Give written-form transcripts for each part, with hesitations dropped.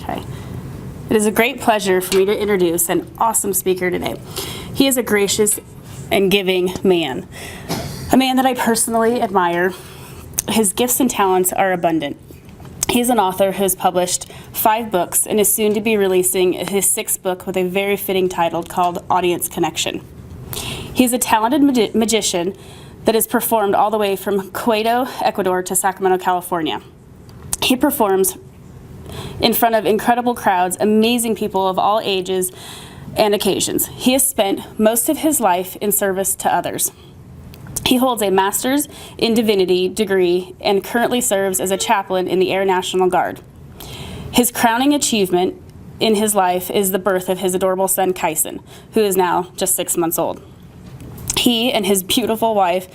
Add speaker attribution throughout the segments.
Speaker 1: try. It is a great pleasure for me to introduce an awesome speaker today. He is a gracious and giving man, a man that I personally admire. His gifts and talents are abundant. He's an author who has published 5 books and is soon to be releasing his 6th book with a very fitting title called Audience Connection. He's a talented magician that has performed all the way from Quito, Ecuador to Sacramento, California. He performs in front of incredible crowds, amazing people of all ages and occasions. He has spent most of his life in service to others. He holds a Master's in Divinity degree and currently serves as a chaplain in the Air National Guard. His crowning achievement in his life is the birth of his adorable son, Kyson, who is now just 6 months old. He and his beautiful wife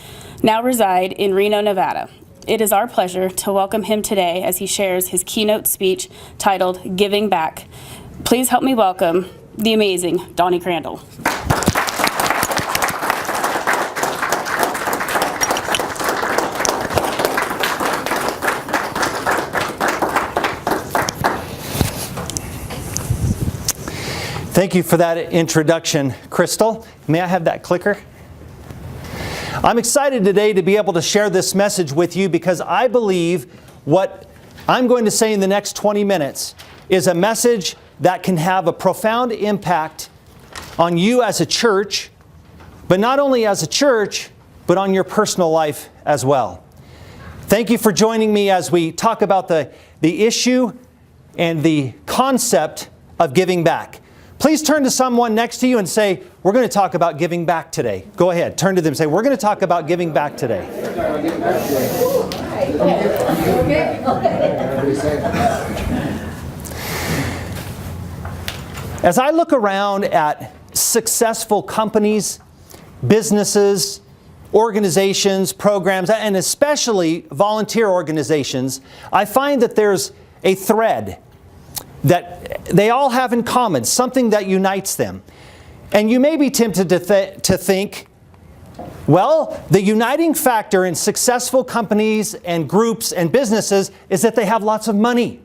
Speaker 1: now reside in Reno, Nevada. It is our pleasure to welcome him today as he shares his keynote speech titled Giving Back. Please help me welcome the amazing Donny Crandell.
Speaker 2: Thank you for that introduction, Crystal. May I have that clicker? I'm excited today to be able to share this message with you because I believe what I'm going to say in the next 20 minutes is a message that can have a profound impact on you as a church, but not only as a church, but on your personal life as well. Thank you for joining me as we talk about the issue and the concept of giving back. Please turn to someone next to you and say, we're going to talk about giving back today. Go ahead, turn to them and say, we're going to talk about giving back today. As I look around at successful companies, businesses, organizations, programs, and especially volunteer organizations, I find that there's a thread that they all have in common, something that unites them. And you may be tempted to think, well, the uniting factor in successful companies and groups and businesses is that they have lots of money.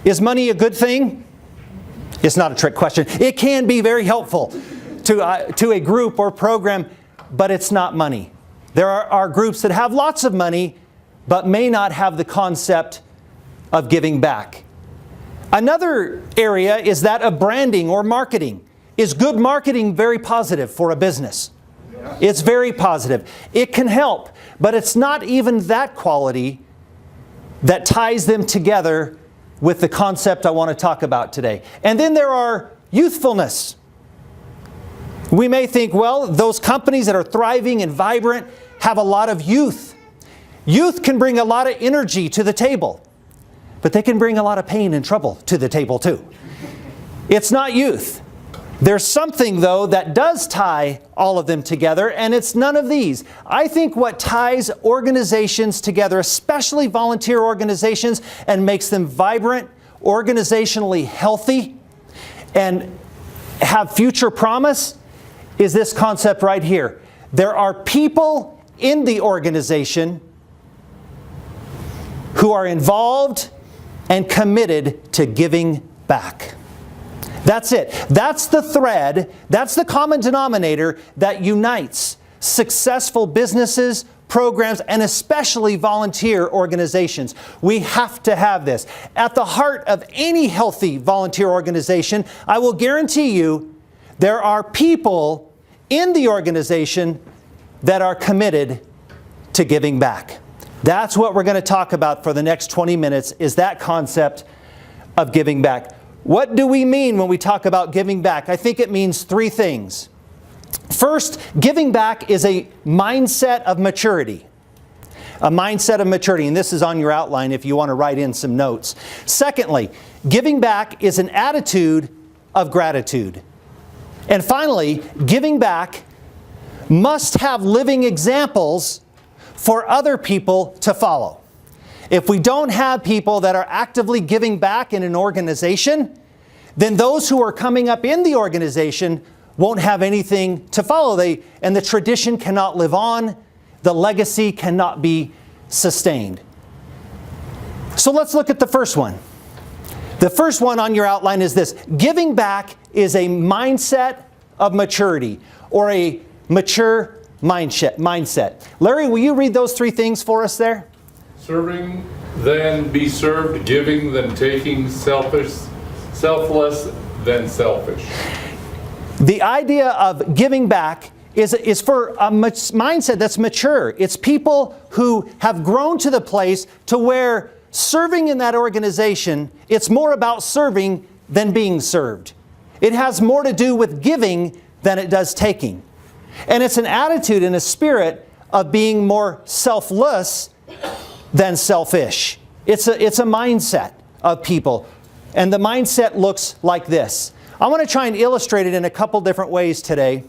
Speaker 2: Is money a good thing? It's not a trick question. It can be very helpful to a group or program, but it's not money. There are groups that have lots of money, but may not have the concept of giving back. Another area is that of branding or marketing. Is good marketing very positive for a business? Yeah. It's very positive. It can help, but it's not even that quality that ties them together with the concept I want to talk about today. And then there are youthfulness. We may think, well, those companies that are thriving and vibrant have a lot of youth. Youth can bring a lot of energy to the table. But they can bring a lot of pain and trouble to the table too. It's not youth. There's something, though, that does tie all of them together, and it's none of these. I think what ties organizations together, especially volunteer organizations, and makes them vibrant, organizationally healthy, and have future promise, is this concept right here. There are people in the organization who are involved and committed to giving back. That's it. That's the thread, that's the common denominator that unites successful businesses, programs, and especially volunteer organizations. We have to have this. At the heart of any healthy volunteer organization, I will guarantee you, there are people in the organization that are committed to giving back. That's what we're going to talk about for the next 20 minutes, is that concept of giving back. What do we mean when we talk about giving back? I think it means 3 things. First, giving back is a mindset of maturity. A mindset of maturity, and this is on your outline if you want to write in some notes. Secondly, giving back is an attitude of gratitude. And finally, giving back must have living examples for other people to follow. If we don't have people that are actively giving back in an organization, then those who are coming up in the organization won't have anything to follow. And the tradition cannot live on. The legacy cannot be sustained. So let's look at the first one. The first one on your outline is this. Giving back is a mindset of maturity, or a mature mindset. Larry, will you read those three things for us there?
Speaker 3: Serving, then be served. Giving, then taking. Selfless, then selfish.
Speaker 2: The idea of giving back is for a mindset that's mature. It's people who have grown to the place to where serving in that organization, it's more about serving than being served. It has more to do with giving than it does taking. And it's an attitude and a spirit of being more selfless than selfish. It's a mindset of people. And the mindset looks like this. I want to try and illustrate it in a couple different ways today,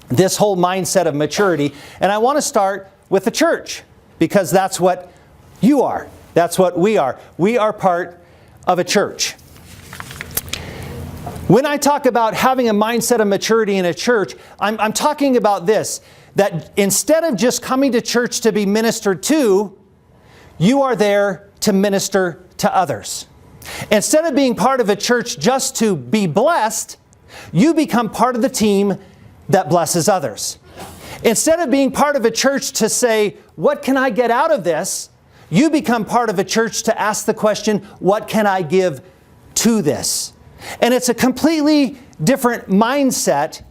Speaker 2: this whole mindset of maturity. And I want to start with the church, because that's what you are. That's what we are. We are part of a church. When I talk about having a mindset of maturity in a church, I'm talking about this, that instead of just coming to church to be ministered to, you are there to minister to others. Instead of being part of a church just to be blessed, you become part of the team that blesses others. Instead of being part of a church to say, what can I get out of this? You become part of a church to ask the question, what can I give to this? And it's a completely different mindset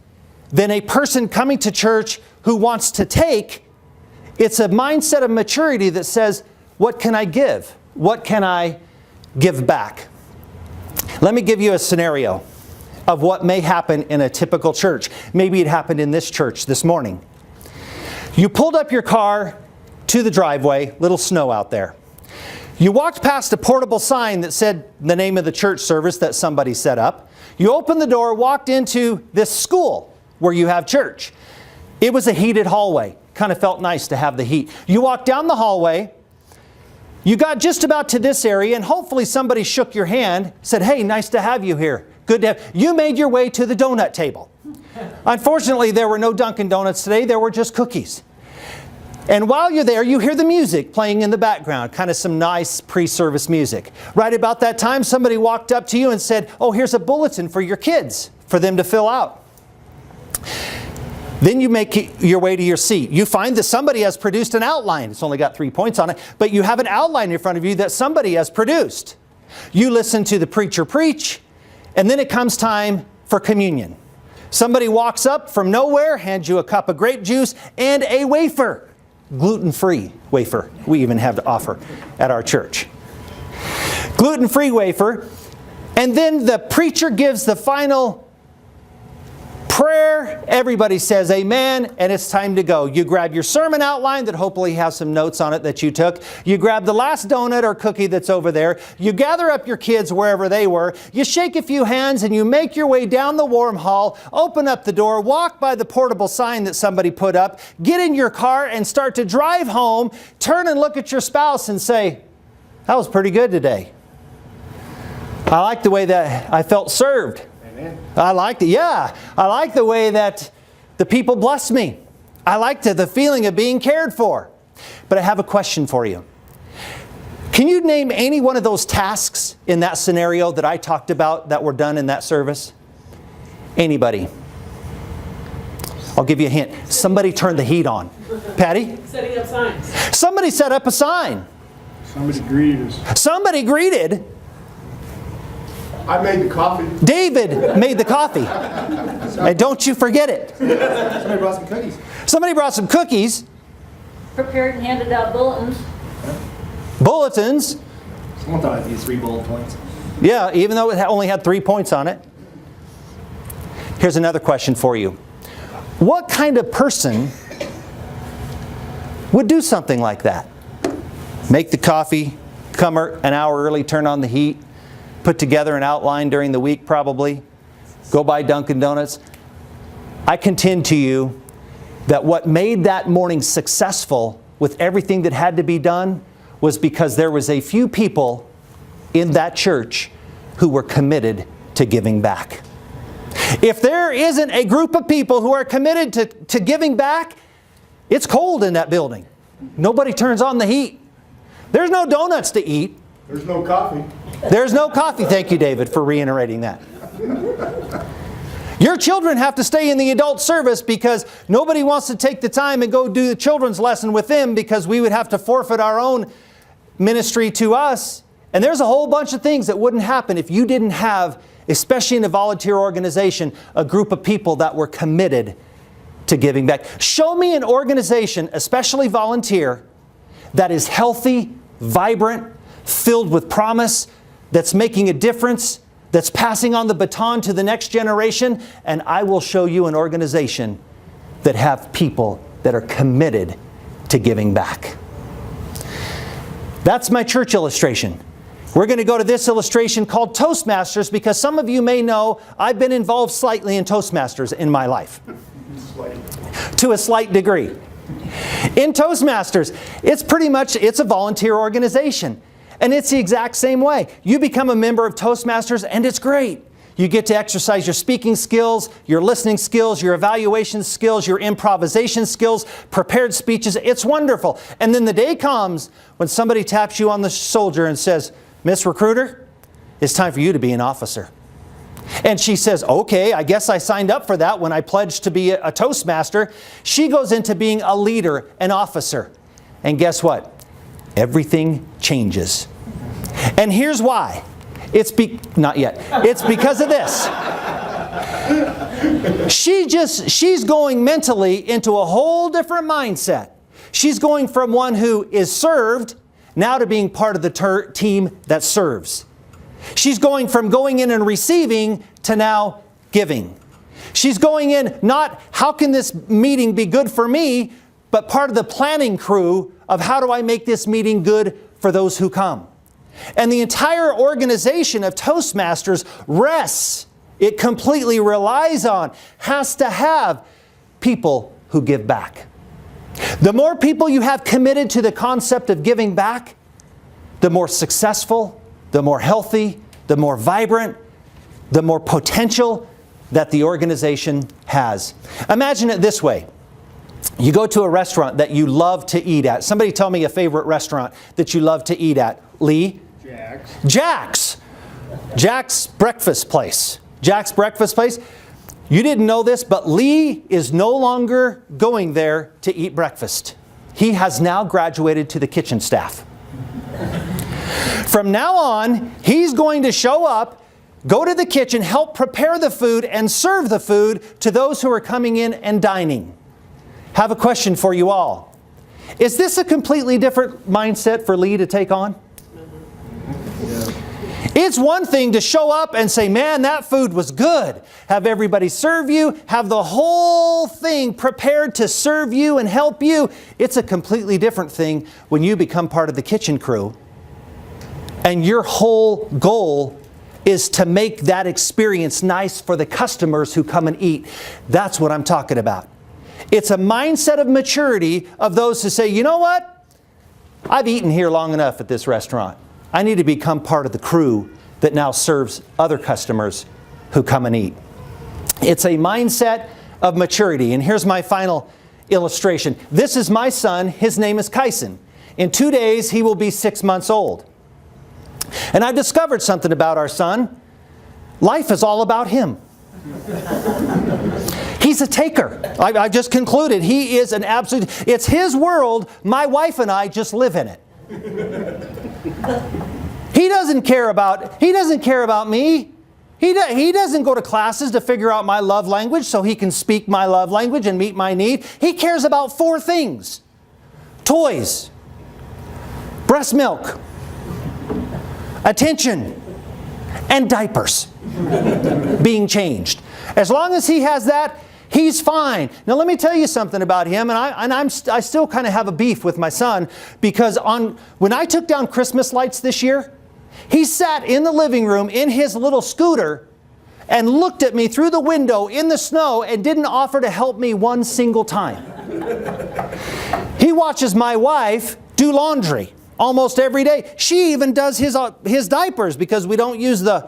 Speaker 2: than a person coming to church who wants to take. It's a mindset of maturity that says, what can I give? What can I give back? Let me give you a scenario of what may happen in a typical church. Maybe it happened in this church this morning. You pulled up your car to the driveway, little snow out there. You walked past a portable sign that said the name of the church service that somebody set up. You opened the door, walked into this school where you have church. It was a heated hallway. Kind of felt nice to have the heat. You walked down the hallway. You got just about to this area, and hopefully somebody shook your hand, said, hey, nice to have you here. Good to have you. Made your way to the donut table. Unfortunately, there were no Dunkin' Donuts today. There were just cookies. And while you're there, you hear the music playing in the background, kind of some nice pre-service music. Right about that time, somebody walked up to you and said, oh, here's a bulletin for your kids, for them to fill out. Then you make your way to your seat. You find that somebody has produced an outline. It's only got 3 points on it, but you have an outline in front of you that somebody has produced. You listen to the preacher preach, and then it comes time for communion. Somebody walks up from nowhere, hands you a cup of grape juice and a wafer. Gluten-free wafer we even have to offer at our church. Gluten-free wafer. And then the preacher gives the final prayer. Everybody says amen, and it's time to go. You grab your sermon outline that hopefully has some notes on it that you took. You grab the last donut or cookie that's over there. You gather up your kids wherever they were. You shake a few hands and you make your way down the warm hall, open up the door, walk by the portable sign that somebody put up, get in your car and start to drive home, turn and look at your spouse and say, that was pretty good today. I like the way that I felt served. I liked it. Yeah, I like the way that the people blessed me. I liked the feeling of being cared for. But I have a question for you. Can you name any one of those tasks in that scenario that I talked about that were done in that service? Anybody? I'll give you a hint. Somebody turned the heat on. Patty?
Speaker 4: Setting up signs.
Speaker 2: Somebody set up a sign.
Speaker 5: Somebody greeted us.
Speaker 2: Somebody greeted.
Speaker 5: I made the coffee.
Speaker 2: David made the coffee. And don't you forget it.
Speaker 5: Somebody brought some cookies.
Speaker 2: Somebody brought some cookies.
Speaker 4: Prepared and handed out bulletins.
Speaker 2: Bulletins.
Speaker 5: Someone thought I'd use 3 bullet points.
Speaker 2: Yeah, even though it only had 3 points on it. Here's another question for you. What kind of person would do something like that? Make the coffee, come an hour early, turn on the heat, put together an outline during the week probably, go buy Dunkin' Donuts. I contend to you that what made that morning successful with everything that had to be done was because there was a few people in that church who were committed to giving back. If there isn't a group of people who are committed to giving back, it's cold in that building. Nobody turns on the heat. There's no donuts to eat.
Speaker 5: There's no coffee.
Speaker 2: There's no coffee. Thank you, David, for reiterating that. Your children have to stay in the adult service because nobody wants to take the time and go do the children's lesson with them because we would have to forfeit our own ministry to us. And there's a whole bunch of things that wouldn't happen if you didn't have, especially in a volunteer organization, a group of people that were committed to giving back. Show me an organization, especially volunteer, that is healthy, vibrant, filled with promise, that's making a difference, that's passing on the baton to the next generation, and I will show you an organization that have people that are committed to giving back. That's my church illustration. We're going to go to this illustration called Toastmasters because some of you may know I've been involved slightly in Toastmasters in my life. To a slight degree. In Toastmasters, it's a volunteer organization. And it's the exact same way. You become a member of Toastmasters and it's great. You get to exercise your speaking skills, your listening skills, your evaluation skills, your improvisation skills, prepared speeches. It's wonderful. And then the day comes when somebody taps you on the shoulder and says, "Miss Recruiter, it's time for you to be an officer." And she says, "Okay, I guess I signed up for that when I pledged to be a Toastmaster." She goes into being a leader, an officer. And guess what? Everything changes. And here's why. Not yet. It's because of this. She's going mentally into a whole different mindset. She's going from one who is served now to being part of the team that serves. She's going from going in and receiving to now giving. She's going in not, how can this meeting be good for me, but part of the planning crew of how do I make this meeting good for those who come. And the entire organization of Toastmasters rests, it completely relies on, has to have people who give back. The more people you have committed to the concept of giving back, the more successful, the more healthy, the more vibrant, the more potential that the organization has. Imagine it this way. You go to a restaurant that you love to eat at. Somebody tell me a favorite restaurant that you love to eat at. Lee? Jack's. Jack's breakfast place. Jack's breakfast place. You didn't know this, but Lee is no longer going there to eat breakfast. He has now graduated to the kitchen staff. From now on, he's going to show up, go to the kitchen, help prepare the food, and serve the food to those who are coming in and dining. Have a question for you all. Is this a completely different mindset for Lee to take on? It's one thing to show up and say, "Man, that food was good." Have everybody serve you, have the whole thing prepared to serve you and help you. It's a completely different thing when you become part of the kitchen crew and your whole goal is to make that experience nice for the customers who come and eat. That's what I'm talking about. It's a mindset of maturity of those who say, "You know what? I've eaten here long enough at this restaurant. I need to become part of the crew that now serves other customers who come and eat." It's a mindset of maturity. And here's my final illustration. This is my son. His name is Kyson. In 2 days, he will be 6 months old. And I've discovered something about our son. Life is all about him. He's a taker. I just concluded he is an absolute, it's his world. My wife and I just live in it. He doesn't care about me. He doesn't go to classes to figure out my love language so he can speak my love language and meet my need. He cares about 4 things. Toys, breast milk, attention, and diapers being changed. As long as he has that, he's fine. Now let me tell you something about him, and I still kind of have a beef with my son because when I took down Christmas lights this year, he sat in the living room in his little scooter and looked at me through the window in the snow and didn't offer to help me one single time. He watches my wife do laundry almost every day. She even does his diapers because we don't use the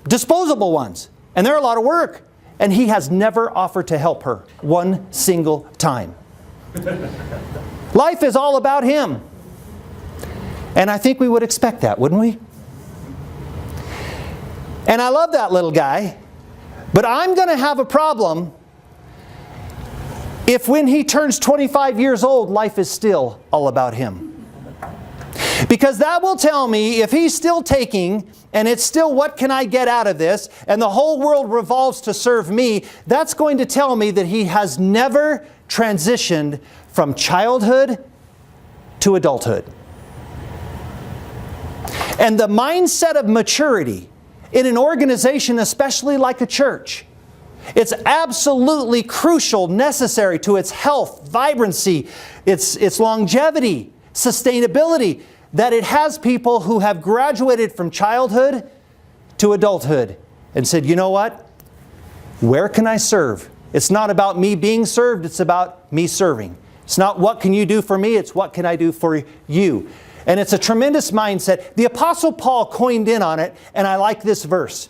Speaker 2: disposable ones. And they're a lot of work. And he has never offered to help her one single time. Life is all about him. And I think we would expect that, wouldn't we? And I love that little guy, but I'm going to have a problem if when he turns 25 years old, life is still all about him. Because that will tell me if he's still taking, and it's still what can I get out of this, and the whole world revolves to serve me, that's going to tell me that he has never transitioned from childhood to adulthood. And the mindset of maturity in an organization, especially like a church, it's absolutely crucial, necessary to its health, vibrancy, its longevity, sustainability, that it has people who have graduated from childhood to adulthood and said, you know what? Where can I serve? It's not about me being served, it's about me serving. It's not what can you do for me, it's what can I do for you. And it's a tremendous mindset. The Apostle Paul coined in on it, and I like this verse.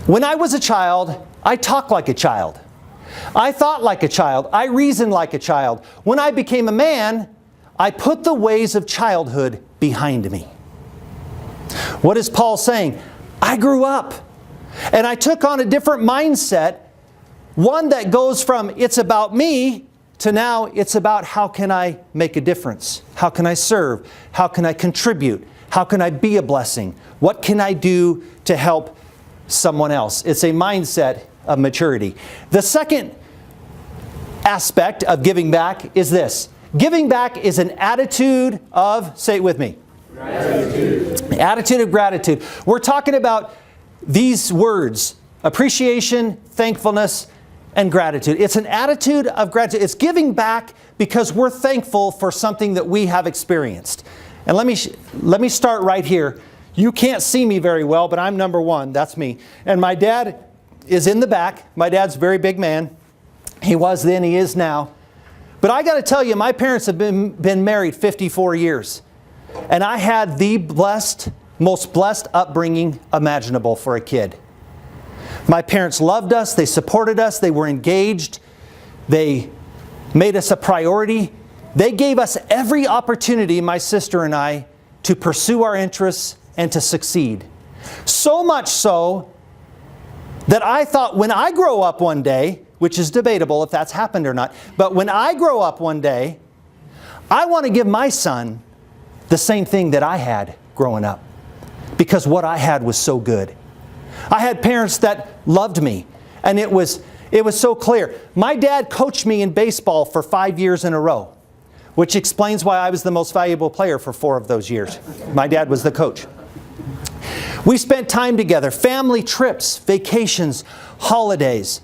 Speaker 2: When I was a child, I talked like a child. I thought like a child. I reasoned like a child. When I became a man, I put the ways of childhood behind me. What is Paul saying? I grew up, and I took on a different mindset, one that goes from it's about me to now it's about how can I make a difference? How can I serve? How can I contribute? How can I be a blessing? What can I do to help someone else? It's a mindset of maturity. The second aspect of giving back is this. Giving back is an attitude of, say it with me, gratitude. Attitude of gratitude. We're talking about these words, appreciation, thankfulness, and gratitude. It's an attitude of gratitude. It's giving back because we're thankful for something that we have experienced. And let me start right here. You can't see me very well, but I'm number one. That's me. And my dad is in the back. My dad's a very big man. He was then, he is now. But I got to tell you, my parents have been married 54 years. And I had the most blessed upbringing imaginable for a kid. My parents loved us, they supported us, they were engaged, they made us a priority. They gave us every opportunity, my sister and I, to pursue our interests and to succeed. So much so that I thought when I grow up one day, which is debatable if that's happened or not, but when I grow up one day, I want to give my son the same thing that I had growing up, because what I had was so good. I had parents that loved me, and it was so clear. My dad coached me in baseball for 5 years in a row, which explains why I was the most valuable player for 4 of those years. My dad was the coach. We spent time together, family trips, vacations, holidays.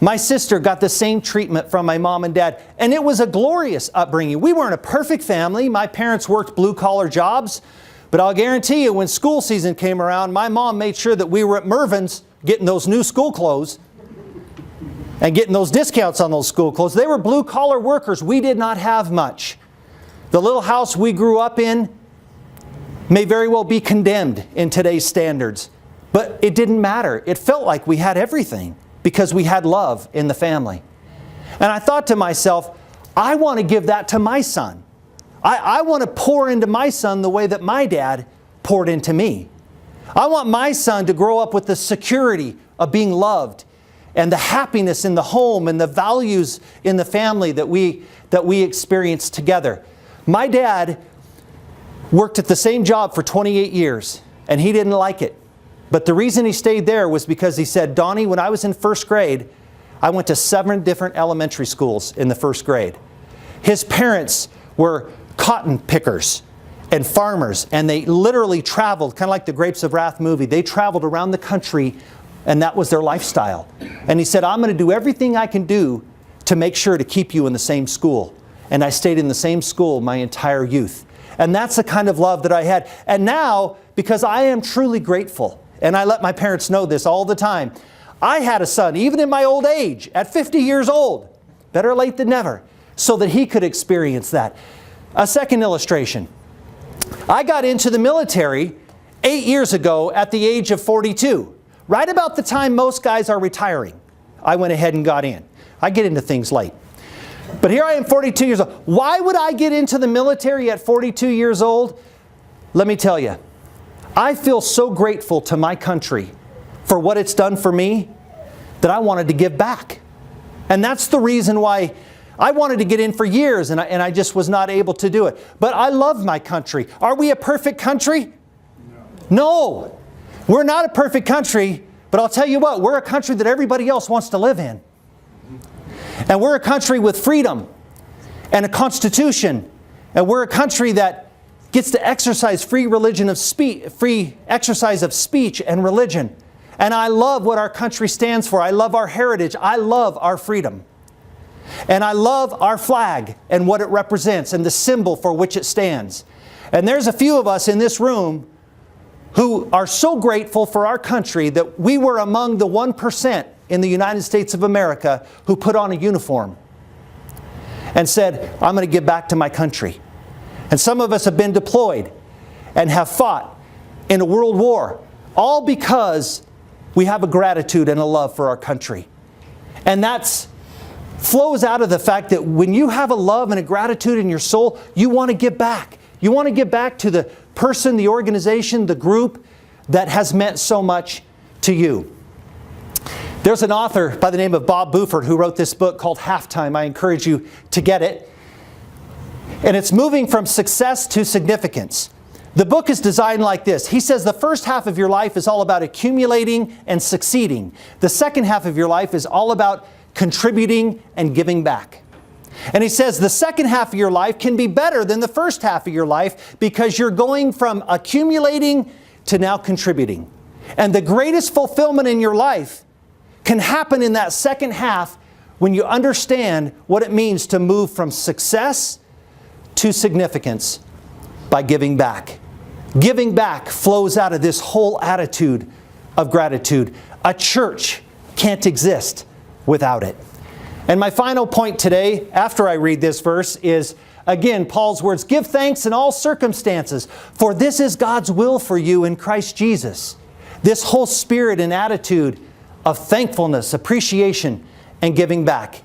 Speaker 2: My sister got the same treatment from my mom and dad, and it was a glorious upbringing. We weren't a perfect family. My parents worked blue-collar jobs, but I'll guarantee you when school season came around, my mom made sure that we were at Mervyn's getting those new school clothes and getting those discounts on those school clothes. They were blue-collar workers. We did not have much. The little house we grew up in may very well be condemned in today's standards, but it didn't matter. It felt like we had everything because we had love in the family. And I thought to myself, I want to give that to my son. I want to pour into my son the way that my dad poured into me. I want my son to grow up with the security of being loved and the happiness in the home and the values in the family that we experience together. My dad worked at the same job for 28 years, and he didn't like it. But the reason he stayed there was because he said, Donnie, when I was in first grade, I went to 7 different elementary schools in the first grade. His parents were cotton pickers and farmers, and they literally traveled, kind of like the Grapes of Wrath movie. They traveled around the country, and that was their lifestyle. And he said, I'm going to do everything I can do to make sure to keep you in the same school. And I stayed in the same school my entire youth. And that's the kind of love that I had. And now, because I am truly grateful, and I let my parents know this all the time, I had a son, even in my old age, at 50 years old, better late than never, so that he could experience that. A second illustration. I got into the military 8 years ago at the age of 42. Right about the time most guys are retiring, I went ahead and got in. I get into things late. But here I am, 42 years old. Why would I get into the military at 42 years old? Let me tell you, I feel so grateful to my country for what it's done for me that I wanted to give back. And that's the reason why I wanted to get in for years, and I just was not able to do it. But I love my country. Are we a perfect country? No. We're not a perfect country, but I'll tell you what, we're a country that everybody else wants to live in. And we're a country with freedom and a constitution. And we're a country that gets to exercise free exercise of speech and religion. And I love what our country stands for. I love our heritage. I love our freedom. And I love our flag and what it represents and the symbol for which it stands. And there's a few of us in this room who are so grateful for our country that we were among the 1% in the United States of America who put on a uniform and said, I'm going to give back to my country. And some of us have been deployed and have fought in a world war, all because we have a gratitude and a love for our country. And that flows out of the fact that when you have a love and a gratitude in your soul, you want to give back. You want to give back to the person, the organization, the group that has meant so much to you. There's an author by the name of Bob Buford who wrote this book called Halftime. I encourage you to get it. And it's Moving from Success to Significance. The book is designed like this. He says the first half of your life is all about accumulating and succeeding. The second half of your life is all about contributing and giving back. And he says the second half of your life can be better than the first half of your life because you're going from accumulating to now contributing. And the greatest fulfillment in your life can happen in that second half when you understand what it means to move from success to significance by giving back. Giving back flows out of this whole attitude of gratitude. A church can't exist without it. And my final point today, after I read this verse, is again Paul's words, give thanks in all circumstances, for this is God's will for you in Christ Jesus. This whole spirit and attitude of thankfulness, appreciation, and giving back.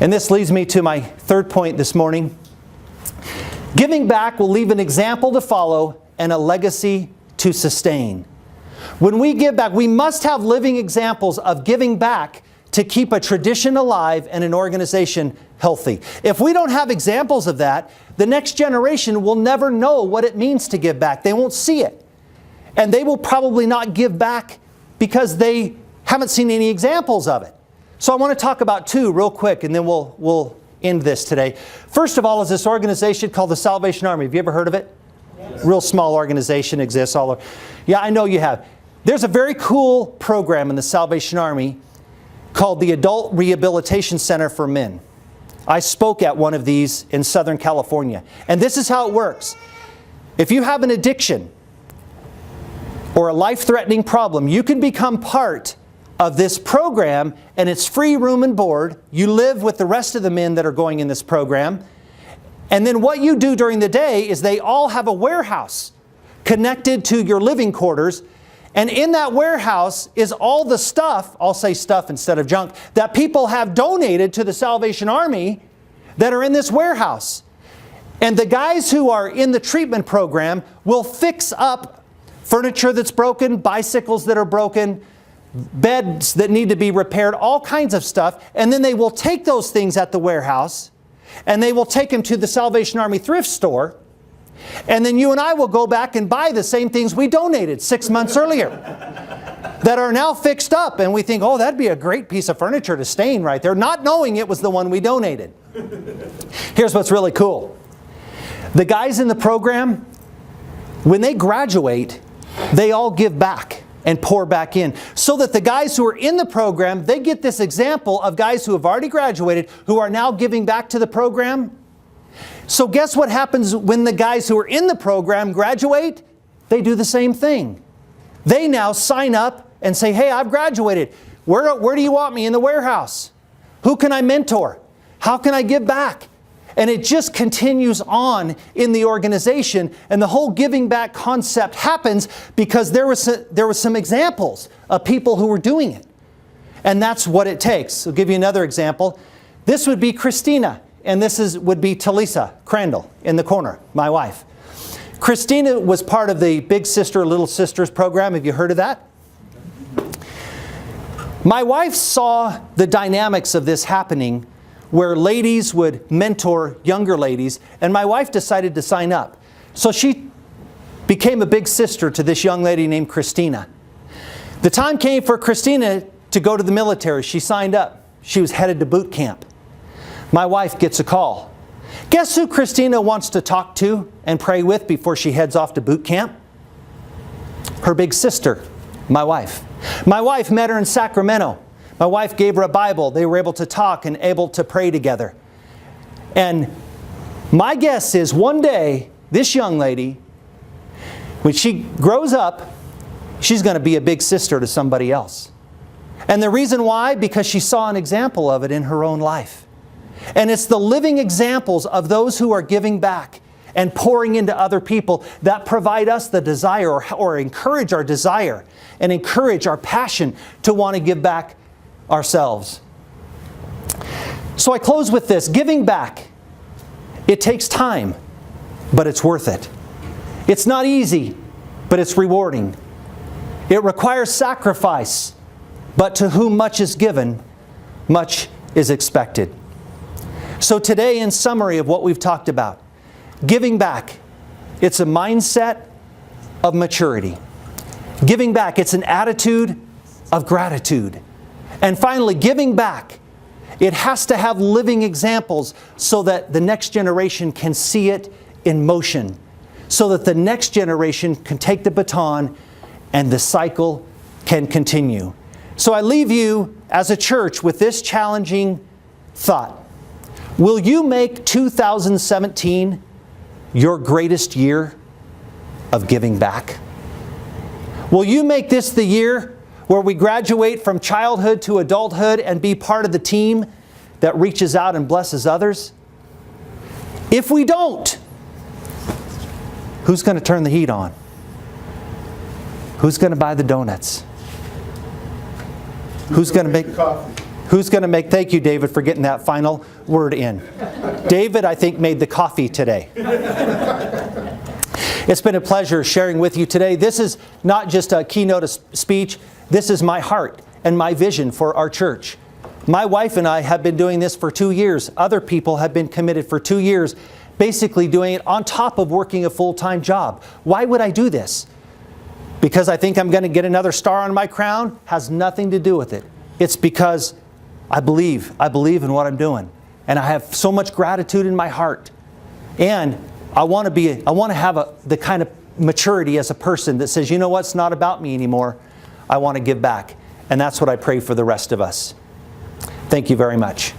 Speaker 2: And this leads me to my third point this morning. Giving back will leave an example to follow and a legacy to sustain. When we give back, we must have living examples of giving back to keep a tradition alive and an organization healthy. If we don't have examples of that, the next generation will never know what it means to give back. They won't see it. And they will probably not give back because they haven't seen any examples of it. So I want to talk about two real quick, and then we'll end this today. First of all is this organization called the Salvation Army. Have you ever heard of it? Yes. Real small organization, exists all over. Yeah, I know you have. There's a very cool program in the Salvation Army called the Adult Rehabilitation Center for Men. I spoke at one of these in Southern California. And this is how it works. If you have an addiction or a life-threatening problem, you can become part of this program, and it's free room and board. You live with the rest of the men that are going in this program. And then what you do during the day is they all have a warehouse connected to your living quarters. And in that warehouse is all the stuff, I'll say stuff instead of junk, that people have donated to the Salvation Army that are in this warehouse. And the guys who are in the treatment program will fix up furniture that's broken, bicycles that are broken, beds that need to be repaired, all kinds of stuff. And then they will take those things at the warehouse and they will take them to the Salvation Army thrift store. And then you and I will go back and buy the same things we donated 6 months earlier that are now fixed up. And we think, oh, that'd be a great piece of furniture to stain right there, not knowing it was the one we donated. Here's what's really cool. The guys in the program, when they graduate, they all give back and pour back in. So that the guys who are in the program, they get this example of guys who have already graduated who are now giving back to the program. So guess what happens when the guys who are in the program graduate? They do the same thing. They now sign up and say, hey, I've graduated. Where do you want me in the warehouse? Who can I mentor? How can I give back? And it just continues on in the organization. And the whole giving back concept happens because there was some examples of people who were doing it. And that's what it takes. I'll give you another example. This would be Christina, and would be Talisa Crandell in the corner, my wife. Christina was part of the Big Sister, Little Sisters program. Have you heard of that? My wife saw the dynamics of this happening where ladies would mentor younger ladies, and my wife decided to sign up. So she became a big sister to this young lady named Christina. The time came for Christina to go to the military. She signed up. She was headed to boot camp. My wife gets a call. Guess who Christina wants to talk to and pray with before she heads off to boot camp? Her big sister, my wife. My wife met her in Sacramento. My wife gave her a Bible. They were able to talk and able to pray together. And my guess is one day, this young lady, when she grows up, she's going to be a big sister to somebody else. And the reason why? Because she saw an example of it in her own life. And it's the living examples of those who are giving back and pouring into other people that provide us the desire or encourage our desire and encourage our passion to want to give back ourselves. So I close with this. Giving back, it takes time, but it's worth it. It's not easy, but it's rewarding. It requires sacrifice, but to whom much is given, much is expected. So today, in summary of what we've talked about, giving back, it's a mindset of maturity. Giving back, it's an attitude of gratitude. And finally, giving back, it has to have living examples so that the next generation can see it in motion, so that the next generation can take the baton and the cycle can continue. So I leave you as a church with this challenging thought. Will you make 2017 your greatest year of giving back? Will you make this the year where we graduate from childhood to adulthood and be part of the team that reaches out and blesses others? If we don't, who's going to turn the heat on? Who's going to buy the donuts? Who's going to make
Speaker 5: coffee?
Speaker 2: Who's going to make, thank you, David, for getting that final word in. David, I think, made the coffee today. It's been a pleasure sharing with you today. This is not just a keynote speech. This is my heart and my vision for our church. My wife and I have been doing this for 2 years. Other people have been committed for 2 years, basically doing it on top of working a full-time job. Why would I do this? Because I think I'm going to get another star on my crown? Has nothing to do with it. It's because I believe in what I'm doing. And I have so much gratitude in my heart. And I want to have the kind of maturity as a person that says, you know what, it's not about me anymore. I want to give back. And that's what I pray for the rest of us. Thank you very much.